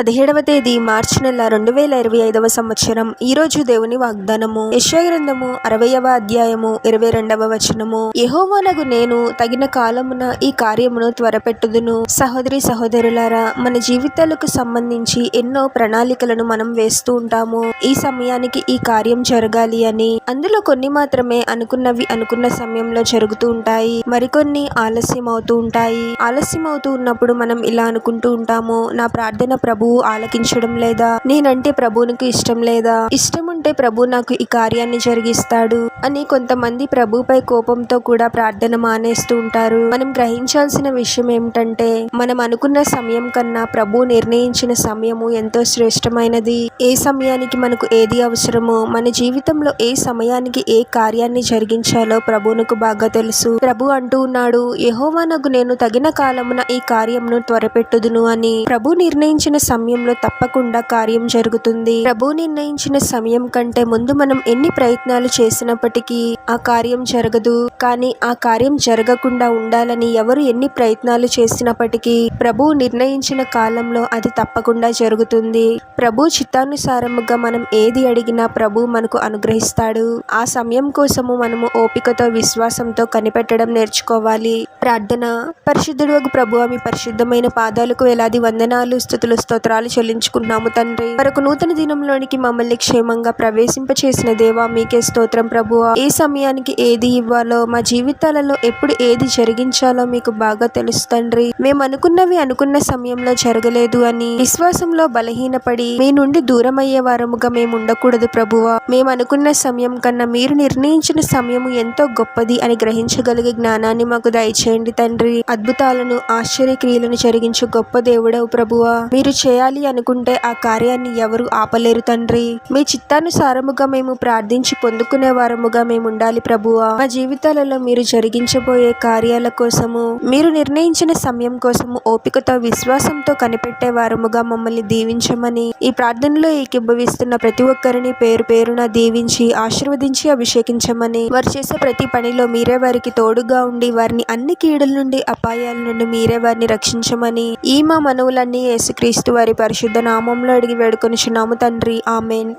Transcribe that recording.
17వ తేదీ మార్చి నెల 2025వ సంవత్సరం. ఈరోజు దేవుని వాగ్దానము యెషయా గ్రంథము 60వ అధ్యాయము 22వ వచనము. యెహోవానగు నేను తగిన కాలమున ఈ కార్యమును త్వరపెట్టుదును. సహోదరి సహోదరులారా, మన జీవితాలకు సంబంధించి ఎన్నో ప్రణాళికలను మనం వేస్తూ ఉంటాము. ఈ సమయానికి ఈ కార్యం జరగాలి అని. అందులో కొన్ని మాత్రమే అనుకున్నవి అనుకున్న సమయంలో జరుగుతూ ఉంటాయి, మరికొన్ని ఆలస్యం అవుతూ ఉంటాయి. ఆలస్యం అవుతూ ఉన్నప్పుడు మనం ఇలా అనుకుంటూ ఉంటాము, నా ప్రార్థన ప్రభువు ఆలకించడం లేదా, నేనంటే ప్రభువునికి ఇష్టం లేదా, ఇష్టం ఉంటే ప్రభు నాకు ఈ కార్యాన్ని జరిగిస్తాడు అని కొంతమంది ప్రభుపై కోపంతో కూడా ప్రార్థన మానేస్తూ ఉంటారు. మనం గ్రహించాల్సిన విషయం ఏమిటంటే, మనం అనుకున్న సమయం కన్నా ప్రభు నిర్ణయించిన సమయము ఎంతో శ్రేష్టమైనది. ఏ సమయానికి మనకు ఏది అవసరమో, మన జీవితంలో ఏ సమయానికి ఏ కార్యాన్ని జరిగించాలో ప్రభువునకు బాగా తెలుసు. ప్రభు అంటూ ఉన్నాడు, యెహోవానగు నేను తగిన కాలమున ఈ కార్యమును త్వరపెట్టుదును అని. ప్రభు నిర్ణయించిన సమయంలో తప్పకుండా కార్యం జరుగుతుంది. ప్రభు నిర్ణయించిన సమయం కంటే ముందు మనం ఎన్ని ప్రయత్నాలు చేసినప్పటికీ ఆ కార్యం జరగదు. కానీ ఆ కార్యం జరగకుండా ఉండాలని ఎవరు ఎన్ని ప్రయత్నాలు చేసినప్పటికీ ప్రభు నిర్ణయించిన కాలంలో అది తప్పకుండా జరుగుతుంది. ప్రభు చిత్తానుసారముగా మనం ఏది అడిగినా ప్రభు మనకు అనుగ్రహిస్తాడు. ఆ సమయం కోసము మనము ఓపికతో విశ్వాసంతో కనిపెట్టడం నేర్చుకోవాలి. ప్రార్థన. పరిశుద్ధుడు ప్రభువా, మీ పరిశుద్ధమైన పాదాలకు వేలాది వందనాలు, స్తుతులు, స్తోత్రాలు చెల్లించుకున్నాము తండ్రి. మరొక నూతన దినంలోనికి మమ్మల్ని క్షేమంగా ప్రవేశింపచేసిన దేవా, మీకే స్తోత్రం ప్రభువా. ఏ సమయానికి ఏది ఇవ్వాలో, మా జీవితాలలో ఎప్పుడు ఏది జరిగించాలో మీకు బాగా తెలుసు తండ్రి. మేము అనుకున్నవి అనుకున్న సమయంలో జరగలేదు అని విశ్వాసంలో బలహీనపడి మీ నుండి దూరం అయ్యే వారముగా మేము ఉండకూడదు ప్రభువా. మేము అనుకున్న సమయం కన్నా మీరు నిర్ణయించిన సమయము ఎంతో గొప్పది అని గ్రహించగలిగే జ్ఞానాన్ని మాకు దయచేయండి తండ్రి. అద్భుతాలను, ఆశ్చర్యక్రియలను జరిగించు గొప్ప దేవుడవు ప్రభువా. మీరు చేయాలి అనుకుంటే ఆ కార్యాన్ని ఎవరు ఆపలేరు తండ్రి. మీ చిత్తానుసారముగా మేము ప్రార్థించి పొందుకునే వారముగా మేము ఉండాలి ప్రభువా. మా జీవితాలలో మీరు జరిగించబోయే కార్యాల కోసము, మీరు నిర్ణయించిన సమయం కోసము ఓపికతో విశ్వాసంతో కనిపెట్టే వారముగా మమ్మల్ని దీవించమని, ఈ ప్రార్థనలో ఏకీభవిస్తున్న ప్రతి ఒక్కరిని పేరు పేరున దీవించి ఆశీర్వదించి అభిషేకించమని, వారు చేసే ప్రతి పనిలో మీరే వారికి తోడుగా ఉండి వారిని అన్ని కీడుల నుండి, అపాయాల నుండి మీరే వారిని రక్షించమని, ఈ మా మనవులన్నీ యేసుక్రీస్తు వారి పరిశుద్ధ నామంలో అడిగి వేడుకొనుచున్నాము తండ్రి. ఆమేన్.